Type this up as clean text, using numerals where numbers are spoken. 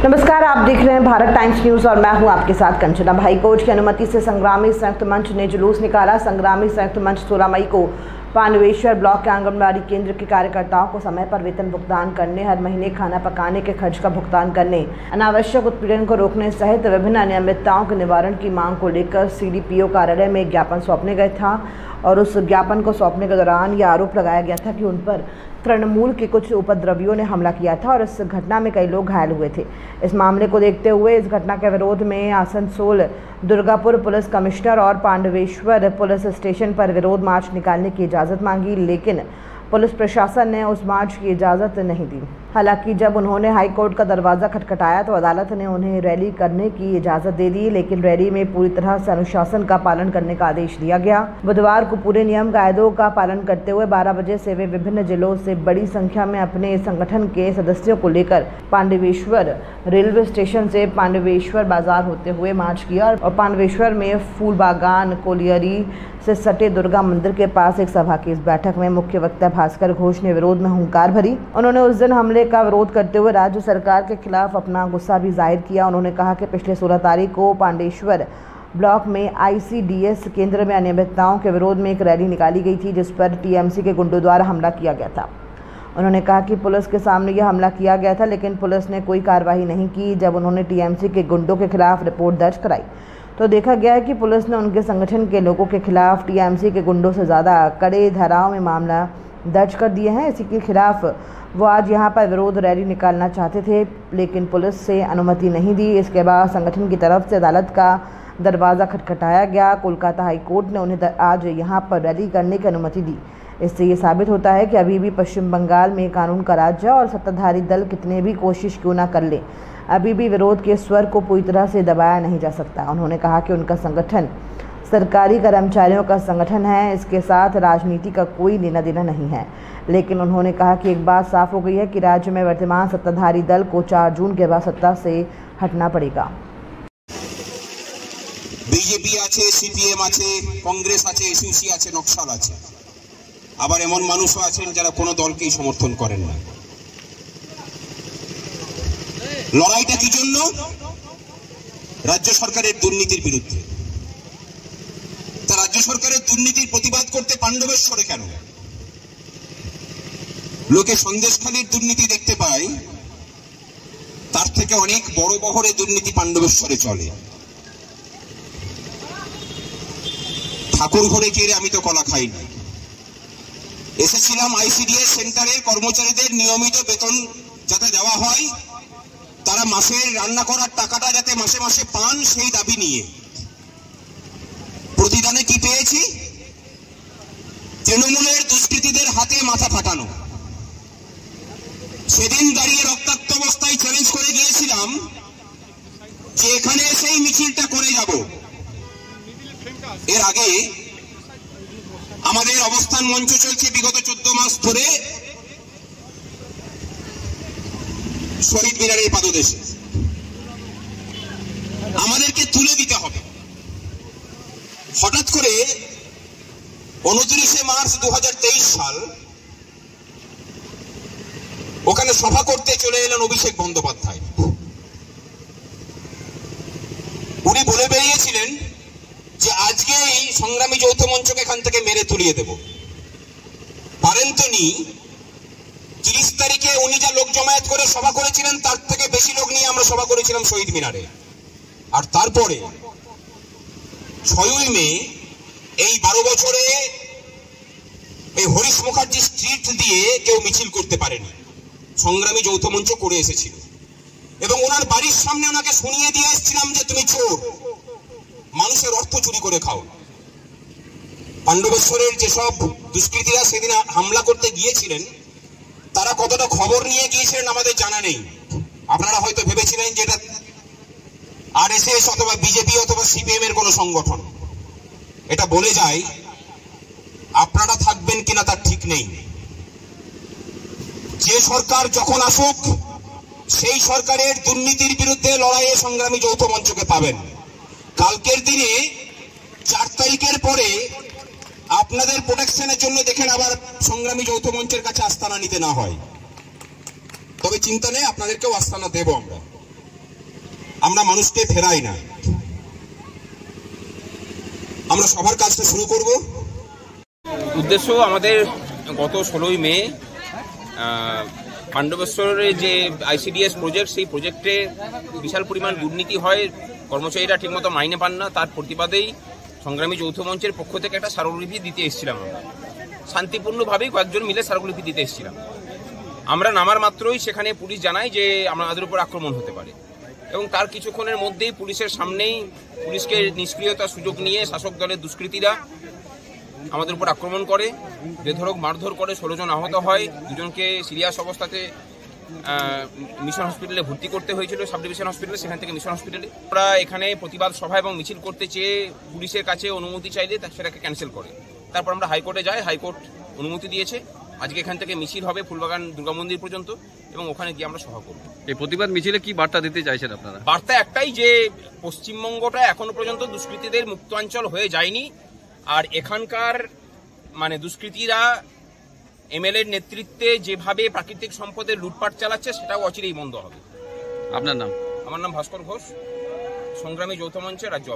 नमस्कार, आप देख रहे हैं भारत टाइम्स न्यूज और मैं हूं आपके साथ कंचना। हाईकोर्ट की अनुमति से संग्रामी संयुक्त मंच ने जुलूस निकाला। संग्रामी संयुक्त मंच 16 मई को पांडवेश्वर ब्लॉक के आंगनबाड़ी केंद्र के कार्यकर्ताओं को समय पर वेतन भुगतान करने, हर महीने खाना पकाने के खर्च का भुगतान करने, अनावश्यक उत्पीड़न को रोकने सहित विभिन्न अनियमितताओं के निवारण की मांग को लेकर सीडीपीओ कार्यालय में एक ज्ञापन सौंपने गए था और उस ज्ञापन को सौंपने के दौरान यह आरोप लगाया गया था कि उन पर तृणमूल के कुछ उपद्रवियों ने हमला किया था और इस घटना में कई लोग घायल हुए थे। इस मामले को देखते हुए इस घटना के विरोध में आसनसोल, दुर्गापुर पुलिस कमिश्नर और पांडवेश्वर पुलिस स्टेशन पर विरोध मार्च निकालने की इजाज़त मांगी, लेकिन पुलिस प्रशासन ने उस मार्च की इजाज़त नहीं दी। हालांकि जब उन्होंने हाईकोर्ट का दरवाज़ा खटखटाया तो अदालत ने उन्हें रैली करने की इजाज़त दे दी, लेकिन रैली में पूरी तरह से अनुशासन का पालन करने का आदेश दिया गया। बुधवार को पूरे नियम कायदों का पालन करते हुए 12 बजे से वे विभिन्न जिलों से बड़ी संख्या में अपने संगठन के सदस्यों को लेकर पांडवेश्वर रेलवे स्टेशन से पांडवेश्वर बाजार होते हुए मार्च किया और पांडवेश्वर में फूल बागान कोलियरी से सटे दुर्गा मंदिर के पास एक सभा की। इस बैठक में मुख्य वक्ता भास्कर घोष ने विरोध में हुंकार भरी। उन्होंने उस दिन हमले का विरोध करते हुए राज्य सरकार के खिलाफ अपना गुस्सा भी जाहिर किया। उन्होंने कहा कि पिछले 16 तारीख को पांडवेश्वर ब्लॉक में ICDS केंद्र में अनियमितताओं के विरोध में एक रैली निकाली गई थी, जिस पर TMC के गुंडों द्वारा हमला किया गया था। उन्होंने कहा कि पुलिस के सामने यह हमला किया गया था, लेकिन पुलिस ने कोई कार्रवाई नहीं की। जब उन्होंने TMC के गुंडों के खिलाफ रिपोर्ट दर्ज कराई तो देखा गया है कि पुलिस ने उनके संगठन के लोगों के खिलाफ TMC के गुंडों से ज़्यादा कड़े धाराओं में मामला दर्ज कर दिए हैं। इसी के खिलाफ वो आज यहां पर विरोध रैली निकालना चाहते थे, लेकिन पुलिस से अनुमति नहीं दी। इसके बाद संगठन की तरफ से अदालत का दरवाज़ा खटखटाया गया। कोलकाता हाईकोर्ट ने उन्हें आज यहां पर रैली करने की अनुमति दी। इससे ये साबित होता है कि अभी भी पश्चिम बंगाल में कानून का राज्य और सत्ताधारी दल कितने भी कोशिश क्यों ना कर ले, अभी भी विरोध के स्वर को पूरी तरह से दबाया नहीं जा सकता। उन्होंने कहा कि उनका संगठन सरकारी कर्मचारियों का संगठन है, इसके साथ राजनीति का कोई लेना देना नहीं है। लेकिन उन्होंने कहा कि एक बात साफ हो गई है कि राज्य में वर्तमान सत्ताधारी दल को 4 जून के बाद सत्ता से हटना पड़ेगा। बीजेपी আছে, CPM আছে, কংগ্রেস আছে, SUC আছে, নকশাল আছে, আবার এমন মানুষও আছেন যারা কোনো দলকেই সমর্থন করেন না। লড়াইটা কি জন্য? রাজ্য সরকারের দুর্নীতির বিরুদ্ধে। তা রাজ্য সরকারের দুর্নীতির প্রতিবাদ করতে পাণ্ডবেশ্বরে কেন? লোকে সন্দেশখালীর দুর্নীতি দেখতে পায়, তার থেকে অনেক বড় বহরে দুর্নীতি পাণ্ডবেশ্বরে চলে। ঠাকুর ঘরে গিয়ে আমি তো কলা খাই না। এসেছিলাম ICDS সেন্টারের কর্মচারীদের নিয়মিত বেতন যাতে দেওয়া হয়, তারা মাসের রান্না করার টাকাটা যাতে মাসে মাসে পান সেই দাবি নিয়ে। প্রতিদানে কি পেয়েছি? তৃণমূলের দুষ্কৃতীদের হাতে মাথা ফাটানো। সেদিন দাঁড়িয়ে রক্তাক্ত অবস্থায় চ্যালেঞ্জ করে গিয়েছিলাম যে এখানে সেই মিছিলটা করে যাব। এর আগে আমাদের অবস্থান মঞ্চ চলছে বিগত 14 মাস ধরে শহীদ মিনারের পাদদেশে। আমাদেরকে তুলে দিতে হবে। হঠাৎ করে 29শে মার্চ 2023 সাল ওখানে সভা করতে চলে এলেন অভিষেক বন্দ্যোপাধ্যায়। উনি বলে বেরিয়েছিলেন যে আজকে এই সংগ্রামী যৌথ মঞ্চকে এখান থেকে মেরে তুলিয়ে দেব। পারেন তো নি 30 তারিখে উনি যা লোক জমায়েত করে সভা করেছিলেন তার থেকে বেশি লোক নিয়ে আমরা সভা করেছিলাম শহীদ মিনারে। আর তারপরে 6ই মে এই 12 বছরে এই হরিশ মুখার্জি স্ট্রিট দিয়ে কেউ মিছিল করতে পারেনি। সংগ্রামী যৌথ মঞ্চ করে এসেছিল এবং ওনার বাড়ির সামনে ওনাকে শুনিয়ে দিয়ে এসেছিলাম যে তুমি চোর, মানুষের অর্থ চুরি করে খাও। পাণ্ডবেশ্বরের যেসব দুষ্কৃতীরা সেদিন হামলা করতে গিয়েছিলেন তারা কতটা খবর নিয়ে গিয়েছিলেন আমাদের জানা নেই। আপনারা হয়তো ভেবেছিলেন যে এটা RSS অথবা বিজেপি অথবা CPM এর কোনো সংগঠন। এটা বলে যায় আপনারা থাকবেন কিনা তার ঠিক নেই। যে সরকার যখন আসুক সেই সরকারের দুর্নীতির বিরুদ্ধে লড়াইয়ে সংগ্রামী যৌথ মঞ্চকে পাবেন। কালকের দিনে 4 তারিখের পরে আপনাদের প্রোটেকশনের জন্য দেখেন আবার সংগ্রামী যৌথ মঞ্চের কাছে আস্তানা নিতে না হয়, তবে চিন্তা নেই, আপনাদেরকেও আস্তানা দেব আমরা। আমরা মানুষকে ফেরাই না। আমরা সবার কাজটা শুরু করব। উদ্দেশ্য আমাদের গত 16ই মে পাণ্ডবেশ্বরের যে আইসিডিএস প্রজেক্ট, সেই প্রজেক্টে বিশাল পরিমাণ দুর্নীতি হয়, কর্মচারীরা ঠিকমতো মাইনে পান না। তার প্রতিবাদেই সংগ্রামী যৌথ মঞ্চের পক্ষ থেকে একটা স্মারকলিপি দিতে এসেছিলাম। আমরা শান্তিপূর্ণভাবেই কয়েকজন মিলে স্মারকলিপি দিতে এসেছিলাম। আমরা নামার মাত্রই সেখানে পুলিশ জানায় যে আমাদের উপর আক্রমণ হতে পারে, এবং তার কিছুক্ষণের মধ্যেই পুলিশের সামনেই পুলিশকে নিষ্ক্রিয়তার সুযোগ নিয়ে শাসক দলের দুষ্কৃতীরা আমাদের উপর আক্রমণ করে, বেধড়ক মারধর করে। 16 জন আহত হয়, 2 জনকে সিরিয়াস অবস্থাতে মিশন হসপিটালে ভর্তি করতে হয়েছিল, সাব ডিভিশন হসপিটালে, সেখান থেকে মিশন হসপিটালে। আমরা এখানে প্রতিবাদ সভা এবং মিছিল করতে চেয়ে পুলিশের কাছে অনুমতি চাইলে সেটাকে ক্যান্সেল করে। তারপর আমরা হাইকোর্টে যাই, হাইকোর্ট অনুমতি দিয়েছে। আজকে এখান থেকে মিছিল হবে ফুলবাগান দুর্গা মন্দির পর্যন্ত, এবং ওখানে গিয়ে আমরা সভা করব। এই প্রতিবাদ মিছিলে কি বার্তা দিতে চাইছেন আপনারা? বার্তা একটাই, যে পশ্চিমবঙ্গটা এখনো পর্যন্ত দুষ্কৃতীদের মুক্তাঞ্চল হয়ে যায়নি, আর এখানকার দুষ্কৃতীরা এমএলএর নেতৃত্বে যেভাবে প্রাকৃতিক সম্পদের লুটপাট চালাচ্ছে সেটাও অচিরেই বন্ধ হবে। আপনার নাম? আমার নাম ভাস্কর ঘোষ, সংগ্রামী যৌথ মঞ্চের রাজ্য।